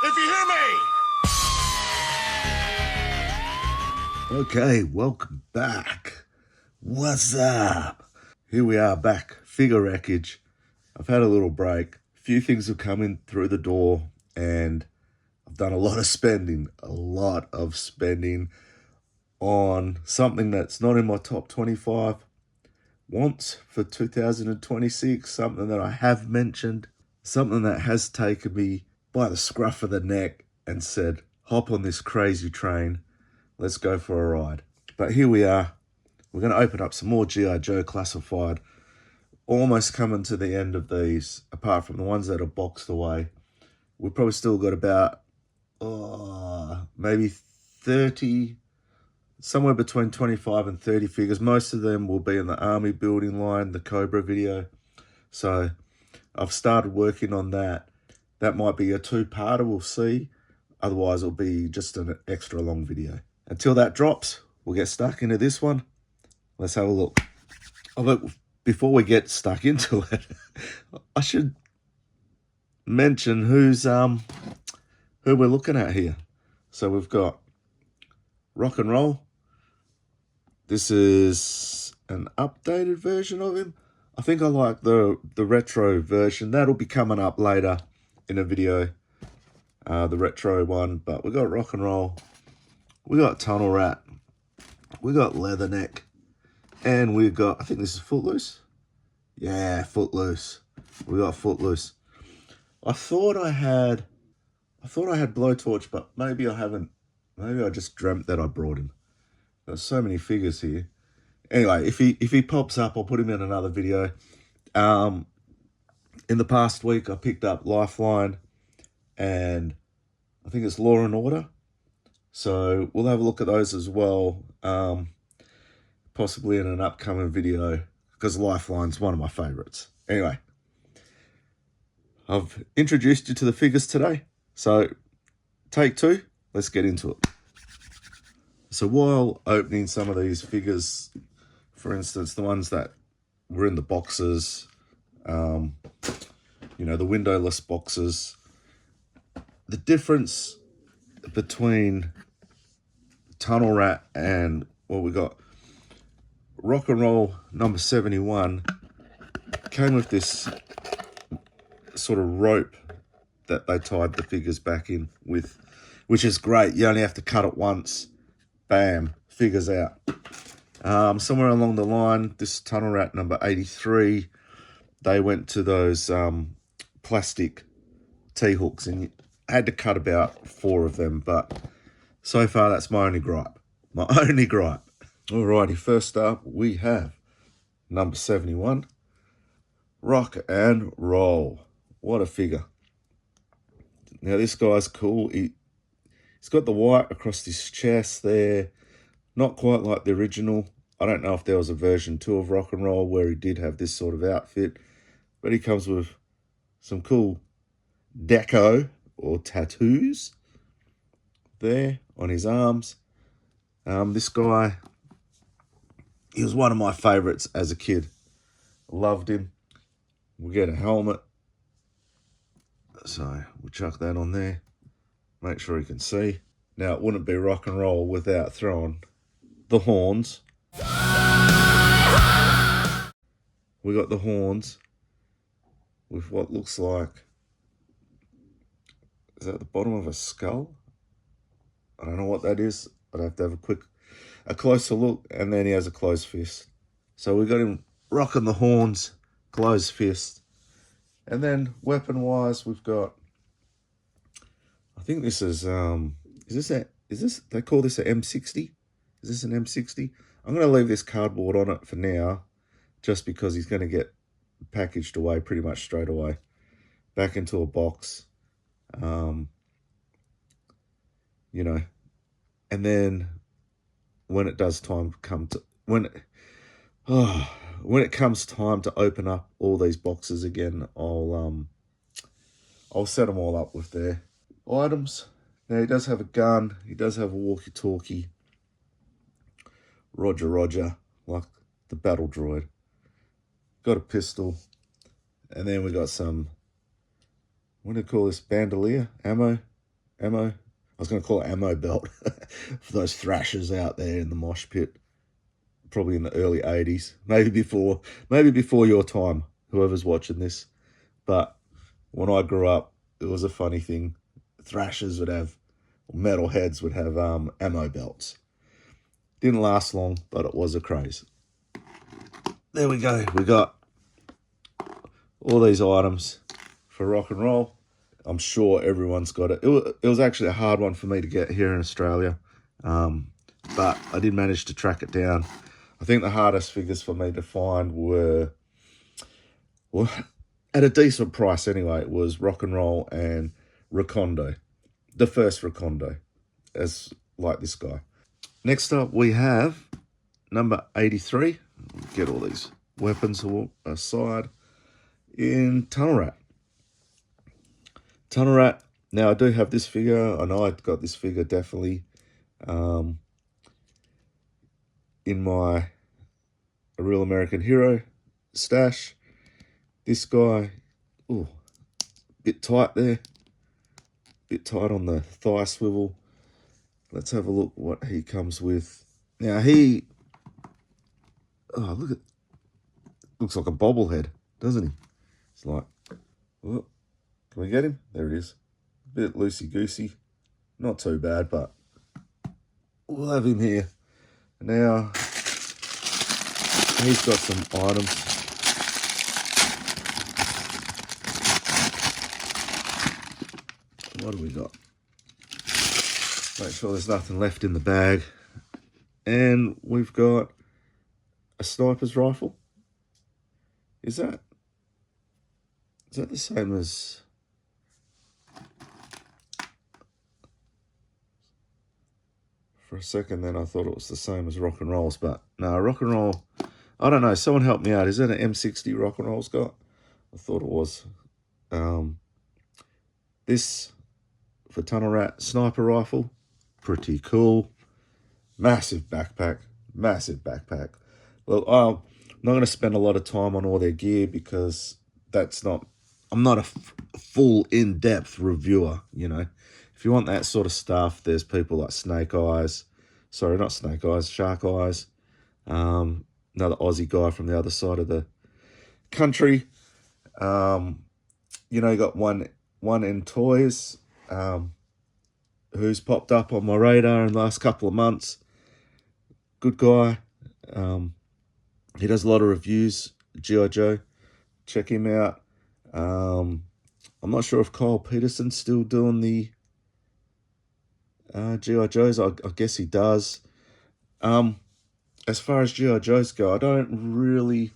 If you hear me! Okay, welcome back. What's up? Here we are back, figure wreckage. I've had a little break. A few things have come in through the door and I've done a lot of spending on something that's not in my top 25 wants for 2026, something that I have mentioned, something that has taken me by the scruff of the neck and said, hop on this crazy train, let's go for a ride. But here we are. We're going to open up some more G.I. Joe classified. Almost coming to the end of these, apart from the ones that are boxed away. We've probably still got about maybe 30, somewhere between 25 and 30 figures. Most of them will be in the army building line, the Cobra video. So I've started working on that. That might be a two-parter, we'll see. Otherwise, it'll be just an extra long video. Until that drops, we'll get stuck into this one. Let's have a look. Oh, look, before we get stuck into it, I should mention who we're looking at here. So we've got Rock and Roll. This is an updated version of him. I think I like the retro version. That'll be coming up later in a video, the retro one. But we got Rock and Roll. We got Tunnel Rat. We got Leatherneck. And we got, I think this is Footloose. Yeah, Footloose. We got Footloose. I thought I had Blowtorch, but maybe I haven't. Maybe I just dreamt that I brought him. There's so many figures here. Anyway, if he pops up, I'll put him in another video. In the past week, I picked up Lifeline and I think it's Law and Order. So we'll have a look at those as well. Possibly in an upcoming video, because Lifeline's one of my favorites. Anyway, I've introduced you to the figures today. So take two, let's get into it. So while opening some of these figures, for instance, the ones that were in the boxes, the windowless boxes, the difference between Tunnel Rat and what we got, Rock and Roll number 71 came with this sort of rope that they tied the figures back in with, which is great. You only have to cut it once, bam, figures out. Somewhere along the line, this Tunnel Rat number 83, they went to those plastic T-hooks and I had to cut about 4 of them, but so far that's my only gripe. Alrighty, first up we have number 71, Rock and Roll. What a figure. Now this guy's cool. He's got the white across his chest there. Not quite like the original. I don't know if there was a version 2 of Rock and Roll where he did have this sort of outfit, but he comes with some cool deco or tattoos there on his arms. This guy, he was one of my favorites as a kid. Loved him. We'll get a helmet. So we'll chuck that on there. Make sure you can see. Now, it wouldn't be Rock and Roll without throwing the horns. We got the horns with what looks like, is that the bottom of a skull? I don't know what that is. I'd have to have a closer look, and then he has a closed fist. So we got him rocking the horns, closed fist. And then weapon-wise, we've got, I think this is they call this an M60? Is this an M60? I'm going to leave this cardboard on it for now, just because he's going to get packaged away pretty much straight away. Back into a box. And then when it comes time to open up all these boxes again, I'll set them all up with their items. Now he does have a gun, he does have a walkie-talkie. Roger, like the battle droid. Got a pistol. And then we got some, what do you call this, bandolier ammo? ammo. I was going to call it ammo belt for those thrashers out there in the mosh pit, probably in the early 80s, maybe before your time, whoever's watching this. But when I grew up, it was a funny thing. Thrashers would have, metalheads would have ammo belts. Didn't last long, but it was a craze. There we go. We got all these items for rock and roll. I'm sure everyone's got it. It was actually a hard one for me to get here in Australia, but I did manage to track it down. I think the hardest figures for me to find were, well, at a decent price anyway, it was rock and roll and Recondo, the first Recondo, as like this guy. Next up, we have number 83. Get all these weapons aside. In Tunnel Rat. Tunnel Rat. Now, I do have this figure. I know I got this figure definitely in my A Real American Hero stash. This guy, ooh, bit tight there. Bit tight on the thigh swivel. Let's have a look what he comes with. Now, look at, looks like a bobblehead, doesn't he? It's like, oh, can we get him? There it is. A bit loosey-goosey. Not too bad, but we'll have him here. Now, he's got some items. What do we got? Make sure there's nothing left in the bag. And we've got a sniper's rifle. Is that the same as... For a second then I thought it was the same as rock and rolls, but no, rock and roll, I don't know, someone help me out. Is that an M60 rock and roll's got? I thought it was. This for Tunnel Rat sniper rifle, pretty cool. Massive backpack. Well, I'm not going to spend a lot of time on all their gear because I'm not a full in-depth reviewer, you know. If you want that sort of stuff, there's people like Shark Eyes. Another Aussie guy from the other side of the country. You know, you got one in Toys, who's popped up on my radar in the last couple of months. Good guy. He does a lot of reviews. G.I. Joe. Check him out. I'm not sure if Kyle Peterson's still doing the G.I. Joes. I guess he does. As far as G.I. Joes go, I don't really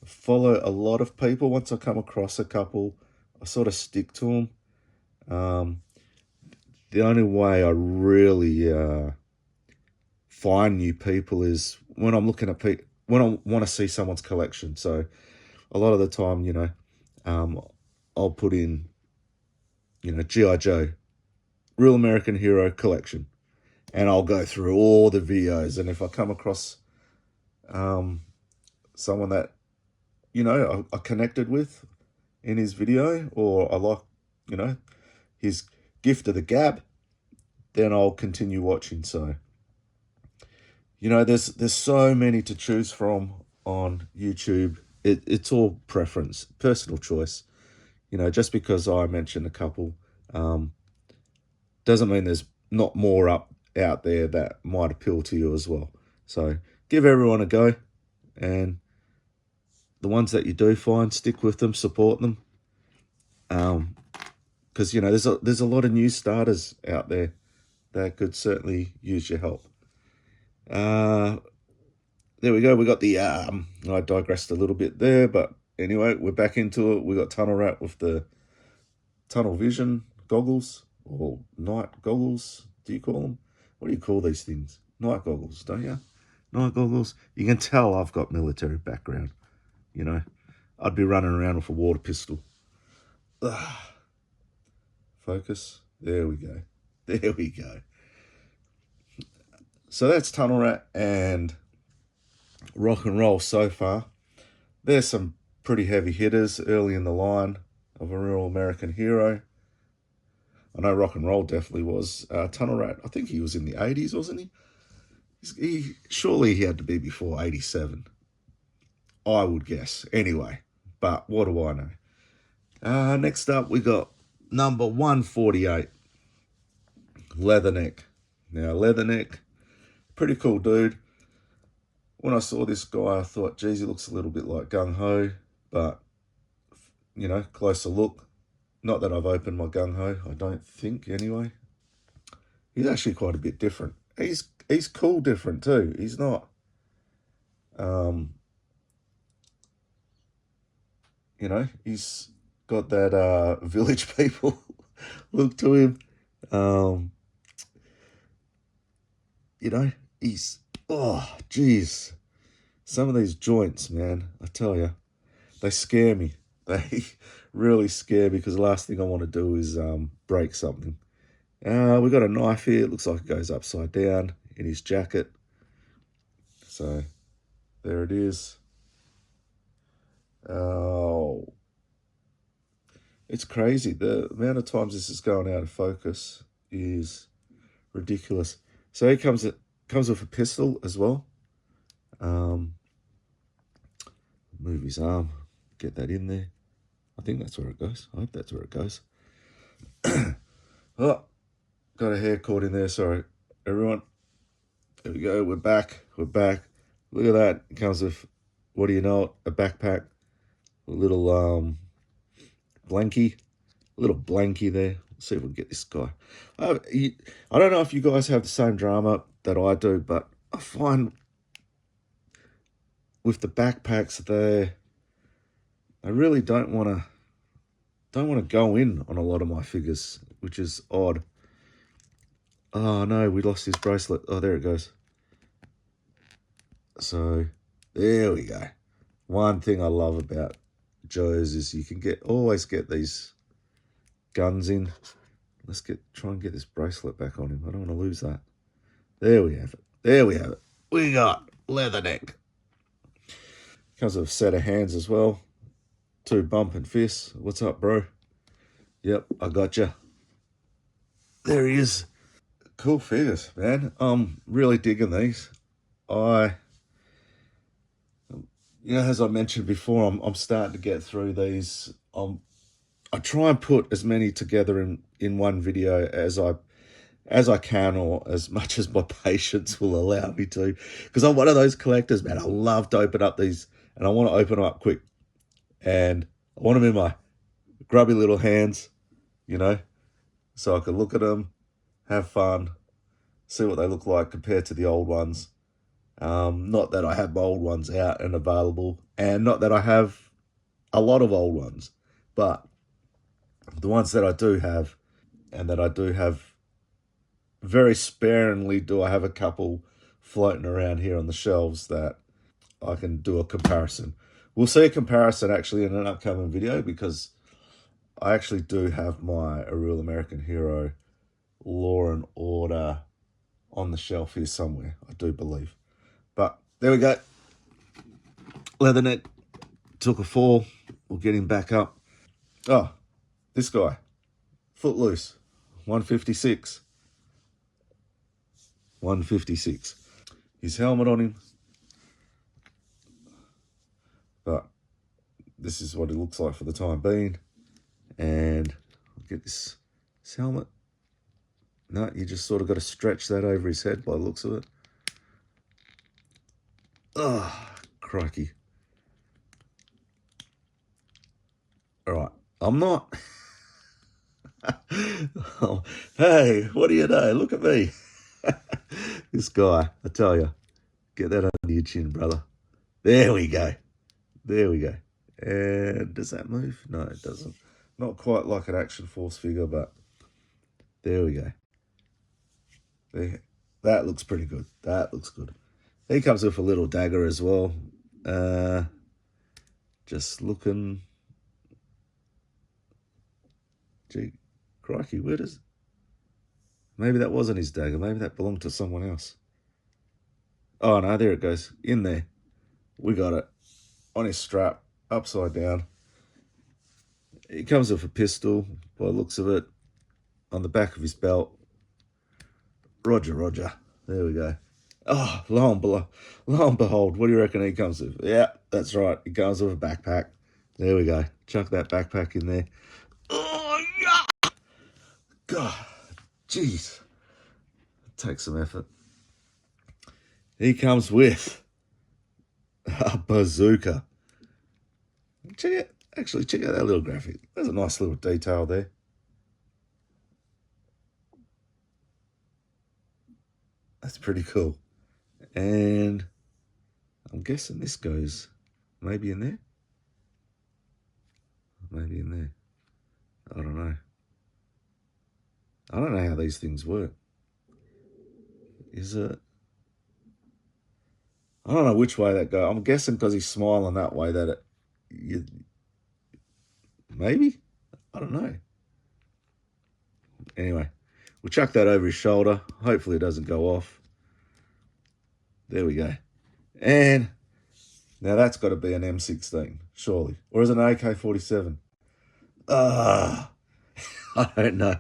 follow a lot of people. Once I come across a couple, I sort of stick to them. The only way I really find new people is when I'm looking at when I want to see someone's collection. So a lot of the time, you know, I'll put in, you know, G.I. Joe, Real American Hero collection, and I'll go through all the videos. And if I come across someone that, you know, I connected with in his video, or I like, you know, his gift of the gab, then I'll continue watching. So, you know, there's so many to choose from on YouTube. It's all preference, personal choice. You know, just because I mentioned a couple doesn't mean there's not more out there that might appeal to you as well. So give everyone a go, and the ones that you do find, stick with them, support them. Because, you know, there's a lot of new starters out there that could certainly use your help. There we go. We got the, I digressed a little bit there, but anyway, we're back into it. We got Tunnel Rat with the tunnel vision goggles, or night goggles, do you call them? What do you call these things? Night goggles, don't you? Night goggles. You can tell I've got military background, you know. I'd be running around with a water pistol. Focus. There we go. There we go. So that's Tunnel Rat and rock and roll so far. There's some pretty heavy hitters early in the line of A Real American Hero. I know rock and roll definitely was. Tunnel Rat, I think he was in the 80s, wasn't he? Surely he had to be before 87, I would guess. Anyway, but what do I know? Next up, we got number 148, Leatherneck. Now, Leatherneck, pretty cool dude. When I saw this guy, I thought, geez, he looks a little bit like Gung Ho, but, you know, closer look. Not that I've opened my Gung Ho, I don't think, anyway. He's actually quite a bit different. He's cool different, too. He's not, you know, he's got that Village People look to him. You know, he's, oh, geez. Some of these joints, man, I tell you, they scare me. They really scare me because the last thing I want to do is break something. We got a knife here. It looks like it goes upside down in his jacket. So there it is. Oh, it's crazy. The amount of times this is going out of focus is ridiculous. So he comes with a pistol as well. Move his arm, get that in there. I think that's where it goes. I hope that's where it goes. Oh, got a hair caught in there. Sorry, everyone. There we go. We're back. We're back. Look at that. It comes with, what do you know? A backpack. A little blankie. A little blankie there. Let's see if we can get this guy. I don't know if you guys have the same drama that I do, but I find with the backpacks I really don't want to go in on a lot of my figures, which is odd. Oh no, we lost his bracelet. Oh, there it goes. So there we go. One thing I love about Joe's is you can always get these guns in. Let's try and get this bracelet back on him. I don't want to lose that. There we have it. There we have it. We got Leatherneck. Comes with a set of hands as well. 2 bumping fists. What's up, bro? Yep, I got you. There he is. Cool figures, man. I'm really digging these. As I mentioned before, I'm starting to get through these. I try and put as many together in one video as I can, or as much as my patience will allow me to, because I'm one of those collectors, man. I love to open up these, and I want to open them up quick, and I want them in my grubby little hands, you know, so I can look at them, have fun, see what they look like compared to the old ones. Not that I have my old ones out and available, and not that I have a lot of old ones, but the ones that I do have, and that I do have very sparingly, do I have a couple floating around here on the shelves that I can do a comparison. We'll see a comparison actually in an upcoming video, because I actually do have my A Real American Hero Law and Order on the shelf here somewhere, I do believe. But there we go. Leatherneck took a fall. We'll get him back up. Oh, this guy. Footloose. 156. 156. His helmet on him. But this is what it looks like for the time being. And I'll get this helmet. No, you just sort of got to stretch that over his head by the looks of it. Oh, crikey. All right, I'm not. Oh, hey, what do you know? Look at me. This guy, I tell you, get that under your chin, brother. There we go. There we go. And does that move? No, it doesn't. Not quite like an Action Force figure, but there we go. There. That looks pretty good. That looks good. He comes with a little dagger as well. Just looking. Gee, crikey, where does... Maybe that wasn't his dagger. Maybe that belonged to someone else. Oh, no, there it goes. In there. We got it. On his strap. Upside down. He comes with a pistol, by the looks of it. on the back of his belt. Roger, Roger. There we go. Oh, lo and behold, what do you reckon he comes with? Yeah, that's right. He comes with a backpack. There we go. Chuck that backpack in there. Oh, yeah. God, jeez. It takes some effort. He comes with a bazooka. Check out that little graphic. There's a nice little detail there. That's pretty cool. And I'm guessing this goes maybe in there. Maybe in there. I don't know. I don't know how these things work. Is it? I don't know which way that goes. I'm guessing because he's smiling that way that maybe? I don't know. Anyway, we'll chuck that over his shoulder. Hopefully it doesn't go off. There we go. And now that's got to be an M16, surely. Or is it an AK-47? I don't know.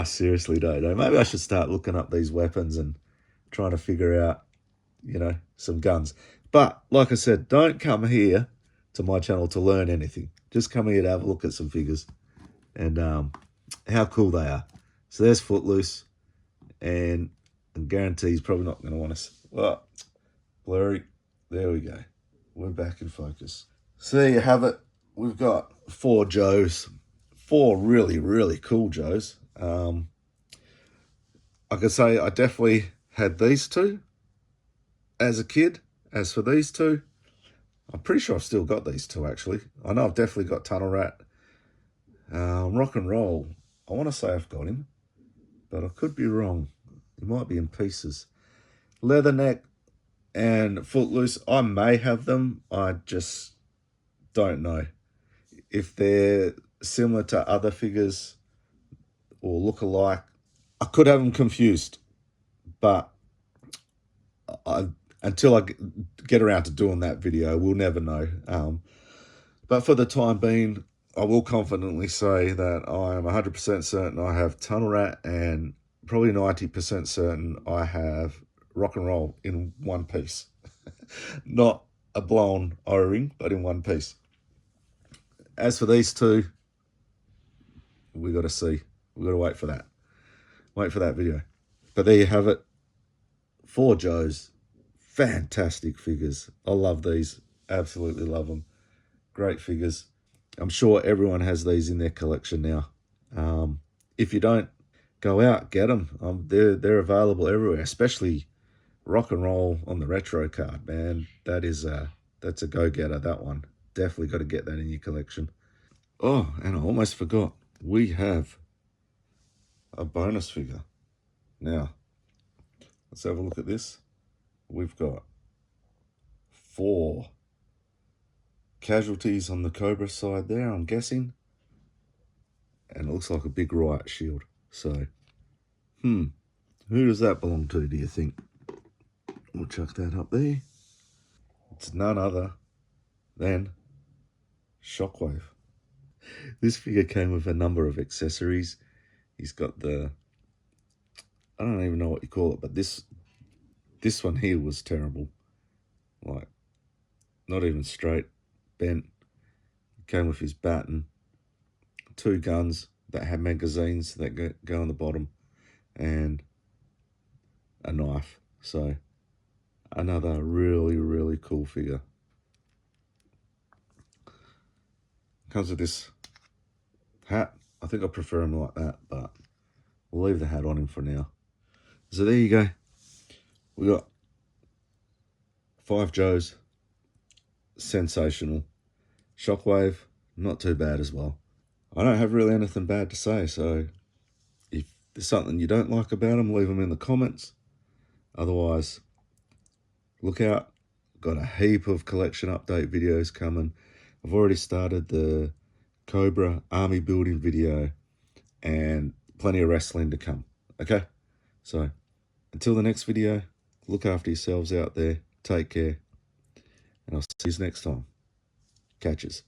Seriously don't know. Maybe I should start looking up these weapons and trying to figure out, some guns. But like I said, don't come here to my channel to learn anything. Just come here to have a look at some figures and how cool they are. So there's Footloose, and I guarantee he's probably not going to want to. Well, blurry. There we go. We're back in focus. So there you have it. We've got 4 Joes. 4 really, really cool Joes. I could say I definitely had these 2 as a kid. As for these 2, I'm pretty sure I've still got these 2 actually. I know I've definitely got Tunnel Rat. Rock and Roll, I want to say I've got him, but I could be wrong. He might be in pieces. Leatherneck and Footloose, I may have them. I just don't know. If they're similar to other figures or look alike, I could have them confused. But until I get around to doing that video, we'll never know. But for the time being, I will confidently say that I am 100% certain I have Tunnel Rat, and probably 90% certain I have Rock and Roll in one piece. Not a blown O-ring, but in one piece. As for these 2, we got to see. We got to wait for that. Wait for that video. But there you have it. 4 Joes. Fantastic figures. I love these. Absolutely love them. Great figures. I'm sure everyone has these in their collection now. If you don't, go out, get them. They're available everywhere, especially Rock and Roll on the retro card, man. That's a go-getter, that one. Definitely got to get that in your collection. Oh, and I almost forgot. We have a bonus figure. Now, let's have a look at this. We've got 4 casualties on the Cobra side there, I'm guessing. And it looks like a big riot shield. So, who does that belong to, do you think? We'll chuck that up there. It's none other than Shockwave. This figure came with a number of accessories. He's got the, I don't even know what you call it, but this one here was terrible. Like, not even straight, bent. Came with his baton, 2 guns that had magazines that go on the bottom, and a knife. So, another really, really cool figure. Comes with this hat. I think I prefer him like that, but we'll leave the hat on him for now. So there you go. We got 5 Joes. Sensational. Shockwave, not too bad as well. I don't have really anything bad to say, so if there's something you don't like about them, leave them in the comments. Otherwise, look out. Got a heap of collection update videos coming. I've already started the Cobra army building video, and plenty of wrestling to come. Okay? So, until the next video, look after yourselves out there. Take care. And I'll see you next time. Catches.